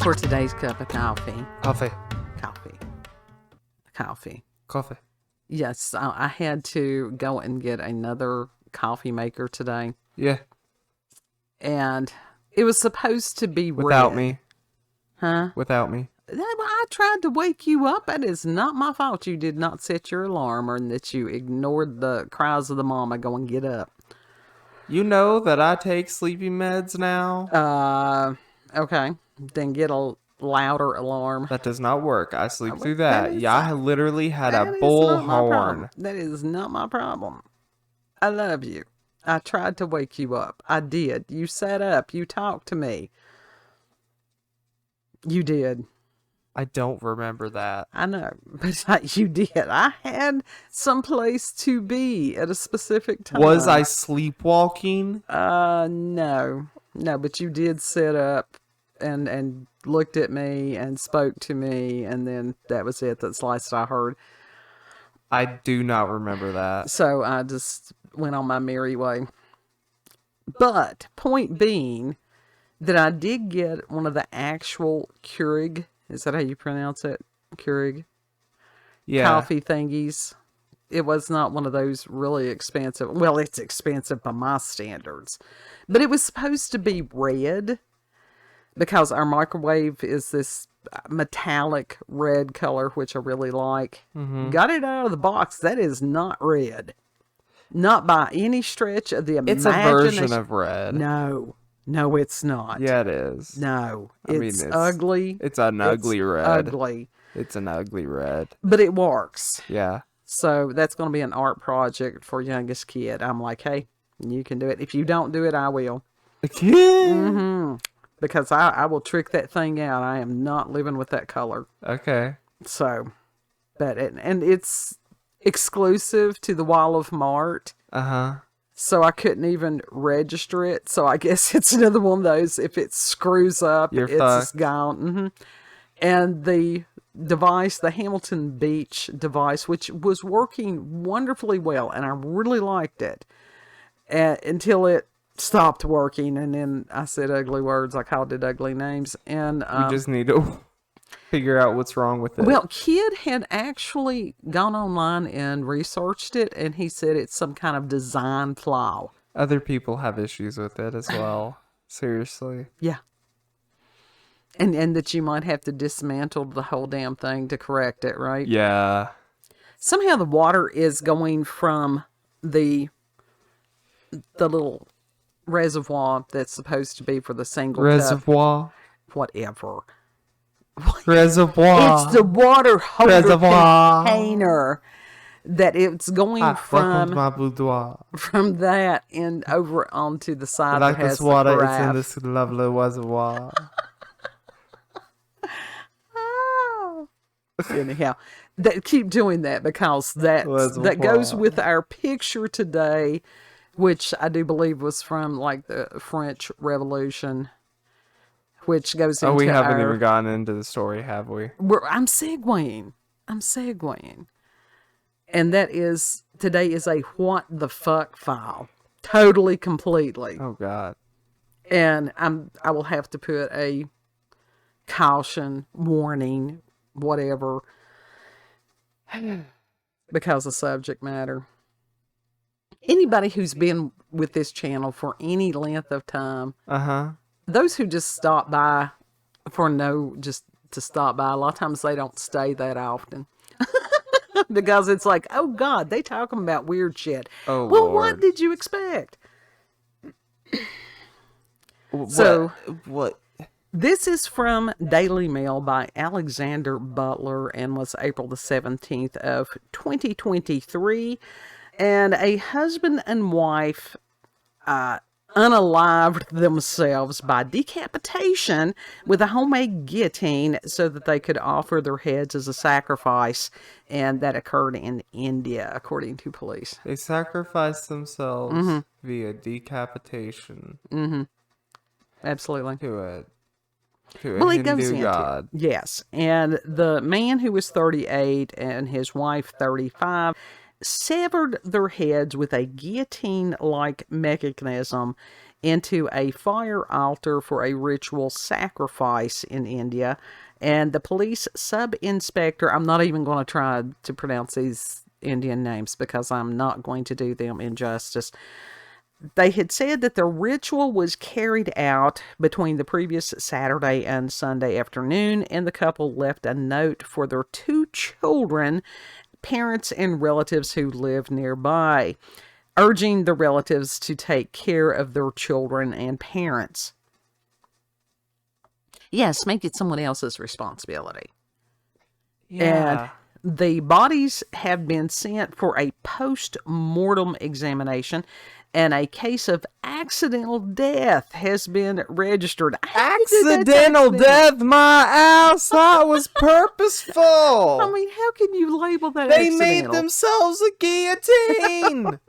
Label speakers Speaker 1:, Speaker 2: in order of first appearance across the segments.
Speaker 1: for today's cup of coffee.
Speaker 2: Coffee.
Speaker 1: Yes, I had to go and get another coffee maker today.
Speaker 2: Yeah.
Speaker 1: And it was supposed to be
Speaker 2: Without
Speaker 1: red.
Speaker 2: me.
Speaker 1: Huh?
Speaker 2: Without me.
Speaker 1: I tried to wake you up. That is not my fault. You did not set your alarm, or that you ignored the cries of the mama going, get up.
Speaker 2: You know that I take sleeping meds now?
Speaker 1: Okay. Then get a louder alarm.
Speaker 2: That does not work. I sleep through that. I literally had a
Speaker 1: That is
Speaker 2: bullhorn.
Speaker 1: not my problem. That is not my problem. I love you. I tried to wake you up. I did. You sat up. You talked to me. You did.
Speaker 2: I don't remember that.
Speaker 1: I know, but you did. I had someplace to be at a specific time.
Speaker 2: Was I sleepwalking?
Speaker 1: No, but you did sit up and looked at me and spoke to me, and then that was it. That's the last I heard.
Speaker 2: I do not remember that.
Speaker 1: So I just went on my merry way. But point being that I did get one of the actual Keurig. Is that how you pronounce it? Keurig?
Speaker 2: Yeah.
Speaker 1: Coffee thingies. It was not one of those really expensive. Well, it's expensive by my standards. But it was supposed to be red because our microwave is this metallic red color, which I really like. Mm-hmm. Got it out of the box. That is not red. Not by any stretch of the imagination.
Speaker 2: It's a version of red.
Speaker 1: No, it's not.
Speaker 2: Yeah, it is.
Speaker 1: No, it's ugly.
Speaker 2: It's an ugly red.
Speaker 1: Ugly.
Speaker 2: It's an ugly red.
Speaker 1: But it works.
Speaker 2: Yeah.
Speaker 1: So that's going to be an art project for youngest kid. I'm like, hey, you can do it. If you don't do it, I will. Mm-hmm. Because I will trick that thing out. I am not living with that color.
Speaker 2: Okay.
Speaker 1: So, but and it's exclusive to the Wall of Mart.
Speaker 2: Uh-huh.
Speaker 1: So I couldn't even register it. So I guess it's another one of those. If it screws up, it's gone. Mm-hmm. And the device, the Hamilton Beach device, which was working wonderfully well, and I really liked it until it stopped working. And then I said ugly words. I called it ugly names. And
Speaker 2: we just need to figure out what's wrong with it.
Speaker 1: Well, Kid had actually gone online and researched it, and he said it's some kind of design flaw.
Speaker 2: Other people have issues with it as well. Seriously.
Speaker 1: Yeah. And that you might have to dismantle the whole damn thing to correct it, right?
Speaker 2: Yeah.
Speaker 1: Somehow the water is going from the little reservoir that's supposed to be for the single
Speaker 2: reservoir.
Speaker 1: Cup. Whatever.
Speaker 2: Reservoir.
Speaker 1: It's the water holder container that it's going from
Speaker 2: my boudoir.
Speaker 1: From that and over onto the side
Speaker 2: like
Speaker 1: that has
Speaker 2: this water,
Speaker 1: the carafe.
Speaker 2: it's in this lovely reservoir.
Speaker 1: Anyhow, keep doing that because that goes with our picture today, which I do believe was from like the French Revolution. Which goes into
Speaker 2: we haven't even gotten into the story, have we?
Speaker 1: I'm segueing. And that is, today is a what the fuck file. Totally, completely.
Speaker 2: Oh, God.
Speaker 1: And I will have to put a caution, warning, whatever, because of subject matter. Anybody who's been with this channel for any length of time, those who just stop by just to stop by, a lot of times they don't stay that often. Because it's like, oh God, they talking about weird shit.
Speaker 2: Oh,
Speaker 1: well,
Speaker 2: Lord.
Speaker 1: What did you expect?
Speaker 2: What?
Speaker 1: This is from Daily Mail by Alexander Butler and was April the 17th of 2023. And a husband and wife unalived themselves by decapitation with a homemade guillotine so that they could offer their heads as a sacrifice. And that occurred in India, according to police.
Speaker 2: They sacrificed themselves via decapitation.
Speaker 1: Mm-hmm. Absolutely.
Speaker 2: To a Hindu god.
Speaker 1: Yes. And the man, who was 38 and his wife 35, severed their heads with a guillotine-like mechanism into a fire altar for a ritual sacrifice in India. And the police sub-inspector, I'm not even going to try to pronounce these Indian names because I'm not going to do them injustice. They had said that the ritual was carried out between the previous Saturday and Sunday afternoon, and the couple left a note for their 2 children, parents and relatives who live nearby, urging the relatives to take care of their children and parents. Yes, make it someone else's responsibility.
Speaker 2: Yeah.
Speaker 1: And the bodies have been sent for a post-mortem examination, and a case of accidental death has been registered.
Speaker 2: Accidental death, my ass! That was purposeful!
Speaker 1: I mean, how can you label that accidental?
Speaker 2: They made themselves a guillotine!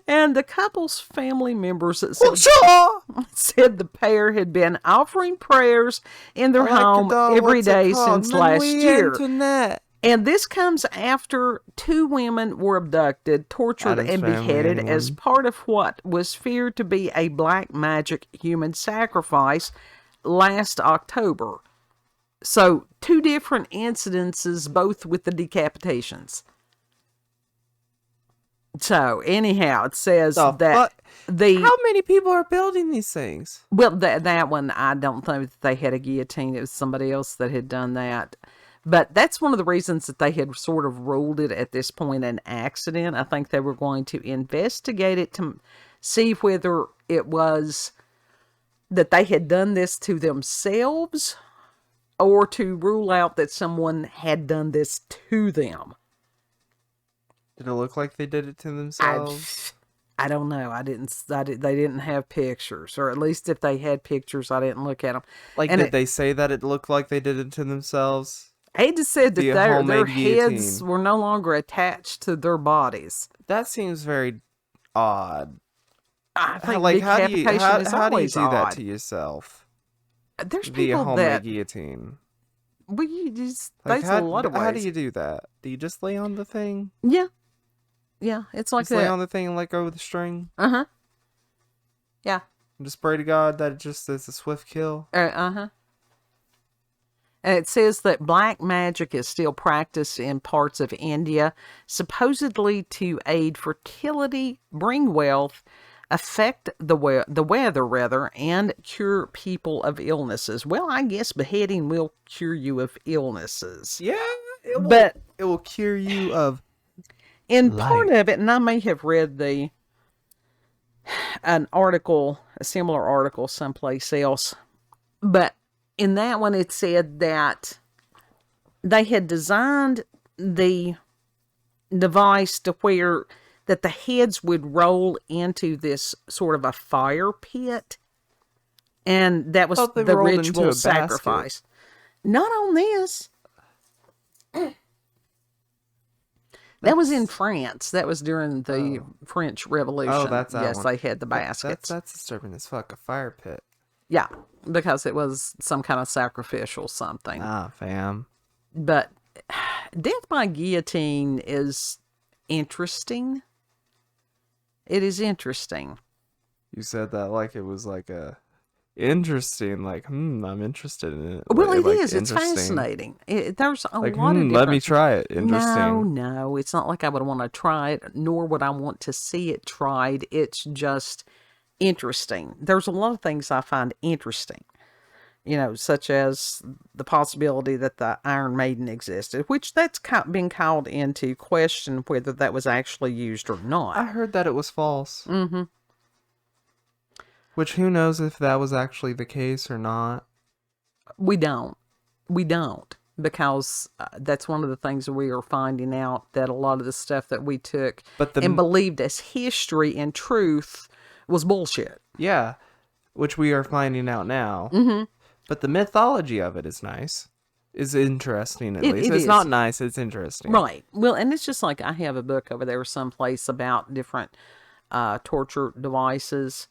Speaker 1: And the couple's family members said the pair had been offering prayers in their home every day since last year. And this comes after 2 women were abducted, tortured, and beheaded as part of what was feared to be a black magic human sacrifice last October. So, 2 different incidences, both with the decapitations. So, anyhow, it says
Speaker 2: How many people are building these things?
Speaker 1: Well, that one, I don't think that they had a guillotine. It was somebody else that had done that. But that's one of the reasons that they had sort of ruled it at this point an accident. I think they were going to investigate it to see whether it was that they had done this to themselves or to rule out that someone had done this to them.
Speaker 2: Did it look like they did it to themselves?
Speaker 1: I don't know. They didn't have pictures, or at least if they had pictures, I didn't look at them.
Speaker 2: Did they say that it looked like they did it to themselves?
Speaker 1: He just said that their heads were no longer attached to their bodies.
Speaker 2: That seems very odd.
Speaker 1: I think
Speaker 2: how do you do
Speaker 1: odd.
Speaker 2: that to yourself?
Speaker 1: There's
Speaker 2: via
Speaker 1: people
Speaker 2: homemade
Speaker 1: that
Speaker 2: guillotine.
Speaker 1: Well, there's a lot of ways.
Speaker 2: How do you do that? Do you just lay on the thing?
Speaker 1: Yeah, it's like
Speaker 2: just lay on the thing and let go of the string.
Speaker 1: Yeah.
Speaker 2: And just pray to God that it just is a swift kill.
Speaker 1: And it says that black magic is still practiced in parts of India, supposedly to aid fertility, bring wealth, affect the weather, and cure people of illnesses. Well, I guess beheading will cure you of illnesses.
Speaker 2: Yeah,
Speaker 1: it
Speaker 2: will cure you of
Speaker 1: in life. Part of it, and I may have read a similar article someplace else, but in that one, it said that they had designed the device to where that the heads would roll into this sort of a fire pit. And that was the ritual sacrifice. Basket. Not on this. That was in France. That was during the French Revolution. Oh,
Speaker 2: that's that one.
Speaker 1: They had the baskets.
Speaker 2: That's disturbing as fuck. A fire pit.
Speaker 1: Yeah, because it was some kind of sacrificial something.
Speaker 2: Ah, fam.
Speaker 1: But death by guillotine is interesting. It is interesting.
Speaker 2: You said that like it was like a interesting, like, I'm interested in it.
Speaker 1: Well, it is. It's fascinating. There's a lot of different...
Speaker 2: Let me try it. Interesting.
Speaker 1: No. It's not like I would want to try it, nor would I want to see it tried. It's just interesting. There's a lot of things I find interesting, such as the possibility that the Iron Maiden existed, which that's been called into question whether that was actually used or not.
Speaker 2: I heard that it was false.
Speaker 1: Mm-hmm.
Speaker 2: Which, who knows if that was actually the case or not?
Speaker 1: We don't, because that's one of the things we are finding out, that a lot of the stuff that we took and believed as history and truth was bullshit.
Speaker 2: Yeah, which we are finding out now.
Speaker 1: Mm-hmm.
Speaker 2: But the mythology of it is nice. Is interesting, at least. It's not nice, it's interesting.
Speaker 1: Right. Well, and it's just like I have a book over there someplace about different torture devices.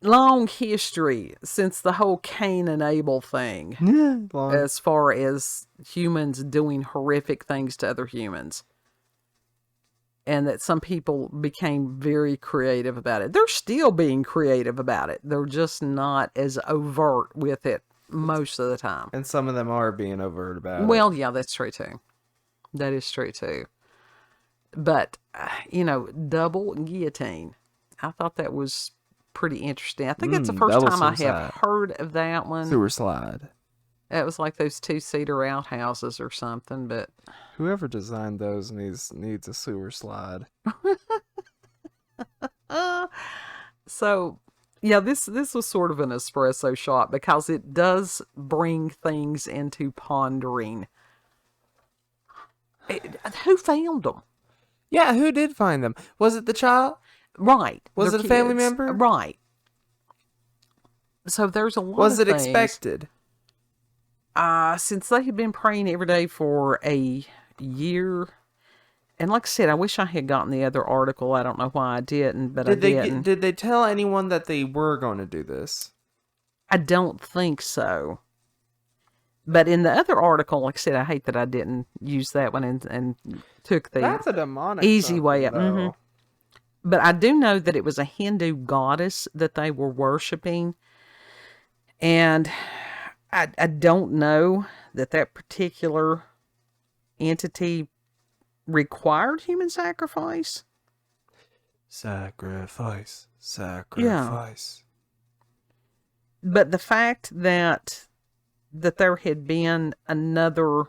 Speaker 1: Long history since the whole Cain and Abel thing.
Speaker 2: Yeah,
Speaker 1: as far as humans doing horrific things to other humans. and that some people became very creative about it. They're still being creative about it. They're just not as overt with it most of the time.
Speaker 2: And some of them are being overt about it.
Speaker 1: Well, yeah, that's true too. That is true too. But, double guillotine. I thought that was pretty interesting. I think it's the first time I have heard of that one.
Speaker 2: Sewer slide.
Speaker 1: It was like those 2-seater outhouses or something, but...
Speaker 2: Whoever designed those needs a sewer slide.
Speaker 1: So, yeah, this was sort of an espresso shot because it does bring things into pondering. Who found them?
Speaker 2: Yeah, who did find them? Was it the child?
Speaker 1: Right.
Speaker 2: Was it a family member?
Speaker 1: Right. So there's a lot
Speaker 2: Was
Speaker 1: of
Speaker 2: it
Speaker 1: things.
Speaker 2: expected?
Speaker 1: Since they had been praying every day for a year, and like I said, I wish I had gotten the other article. I don't know why I didn't, but I didn't.
Speaker 2: Did they tell anyone that they were going to do this?
Speaker 1: I don't think so. But in the other article, like I said, I hate that I didn't use that one and took the
Speaker 2: That's a demonic
Speaker 1: easy way up.
Speaker 2: Mm-hmm.
Speaker 1: But I do know that it was a Hindu goddess that they were worshiping. And I don't know that particular entity required human sacrifice.
Speaker 2: Sacrifice.
Speaker 1: Yeah. But the fact that there had been another...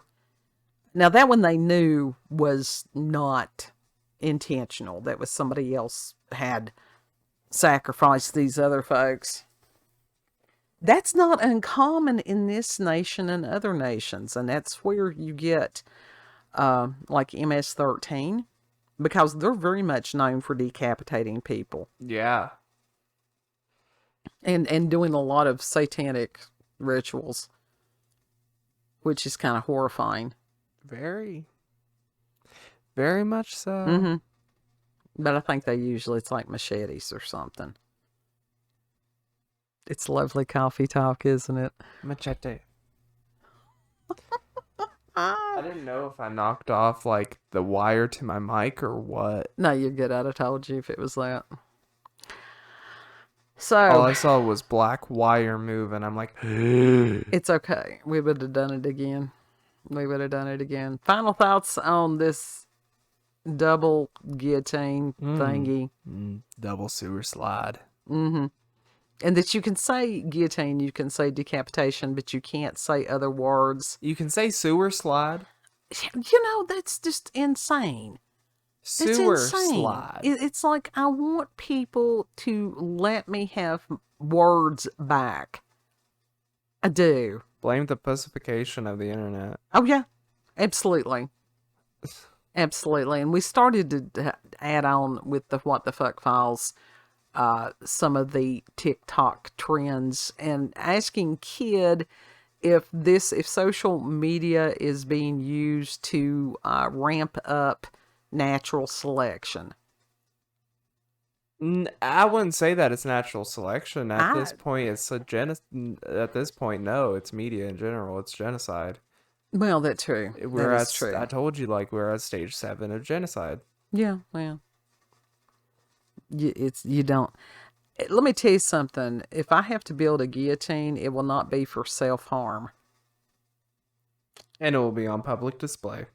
Speaker 1: Now, that one they knew was not intentional. That was somebody else had sacrificed these other folks. That's not uncommon in this nation and other nations. And that's where you get like MS-13. Because they're very much known for decapitating people.
Speaker 2: Yeah.
Speaker 1: And doing a lot of satanic rituals. Which is kind of horrifying.
Speaker 2: Very. Very much so.
Speaker 1: Mm-hmm. But I think it's like machetes or something. It's lovely coffee talk, isn't it?
Speaker 2: Machete. I didn't know if I knocked off like the wire to my mic or what.
Speaker 1: No, you're good. I'd have told you if it was that. So
Speaker 2: all I saw was black wire move, and I'm like,
Speaker 1: it's okay. We would have done it again. Final thoughts on this double guillotine thingy.
Speaker 2: Double sewer slide.
Speaker 1: Mm-hmm. And that you can say guillotine, you can say decapitation, but you can't say other words.
Speaker 2: You can say sewer slide.
Speaker 1: That's just insane.
Speaker 2: Sewer slide.
Speaker 1: It's like, I want people to let me have words back. I do.
Speaker 2: Blame the pussification of the internet.
Speaker 1: Oh, yeah. Absolutely. Absolutely. And we started to add on with the What the Fuck Files, some of the TikTok trends, and asking kid if social media is being used to ramp up natural selection.
Speaker 2: I wouldn't say that it's natural selection. At this point, it's at this point, no, it's media in general. It's genocide.
Speaker 1: Well, that's true. That's true.
Speaker 2: I told you, we're at stage 7 of genocide.
Speaker 1: Yeah, well, you don't. Let me tell you something. If I have to build a guillotine, it will not be for self-harm.
Speaker 2: And it will be on public display.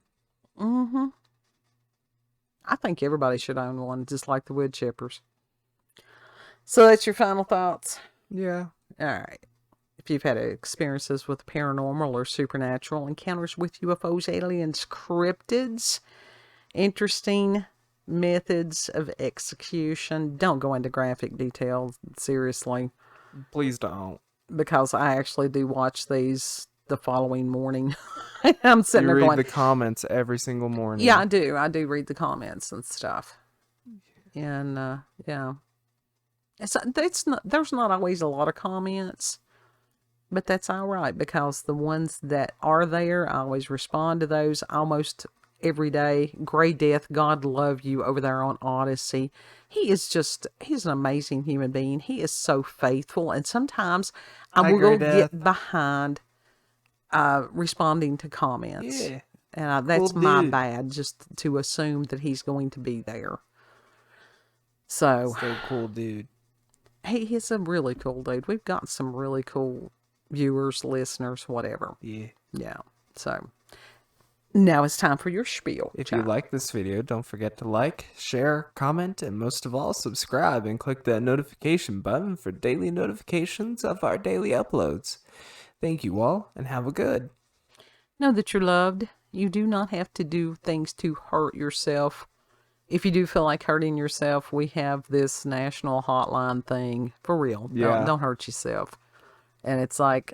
Speaker 1: Mm-hmm. I think everybody should own one, just like the wood chippers. So that's your final thoughts?
Speaker 2: Yeah.
Speaker 1: All right. If you've had experiences with paranormal or supernatural encounters with UFOs, aliens, cryptids, interesting methods of execution, don't go into graphic details, seriously.
Speaker 2: Please don't.
Speaker 1: Because I actually do watch these the following morning. I'm sitting there
Speaker 2: going...
Speaker 1: You
Speaker 2: read the comments every single morning.
Speaker 1: Yeah, I do. I do read the comments and stuff. And, yeah. There's not always a lot of comments, but that's all right, because the ones that are there, I always respond to those almost every day. Gray Death, God love you, over there on Odyssey. He's an amazing human being. He is so faithful, and sometimes I will get behind responding to comments.
Speaker 2: Yeah.
Speaker 1: And that's
Speaker 2: Cool
Speaker 1: my
Speaker 2: dude.
Speaker 1: bad, just to assume that he's going to be there. So,
Speaker 2: Still cool dude.
Speaker 1: he is a really cool dude. We've got some really cool viewers, listeners, whatever.
Speaker 2: Yeah.
Speaker 1: Yeah. So, now it's time for your spiel.
Speaker 2: If you like this video, don't forget to like, share, comment, and most of all, subscribe and click that notification button for daily notifications of our daily uploads. Thank you all, and have a good.
Speaker 1: Know that you're loved. You do not have to do things to hurt yourself. If you do feel like hurting yourself, we have this national hotline thing. For real.
Speaker 2: Yeah.
Speaker 1: Don't hurt yourself. And it's like,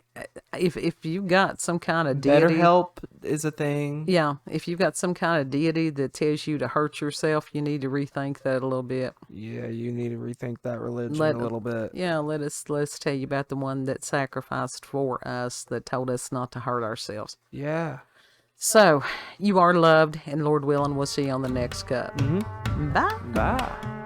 Speaker 1: if you've got some kind of deity...
Speaker 2: BetterHelp is a thing.
Speaker 1: Yeah, if you've got some kind of deity that tells you to hurt yourself, you need to rethink that a little bit.
Speaker 2: Yeah, you need to rethink that religion a little bit.
Speaker 1: Yeah, let's tell you about the one that sacrificed for us, that told us not to hurt ourselves.
Speaker 2: Yeah.
Speaker 1: So, you are loved, and Lord willing, we'll see you on the next cup.
Speaker 2: Mm-hmm.
Speaker 1: Bye.
Speaker 2: Bye.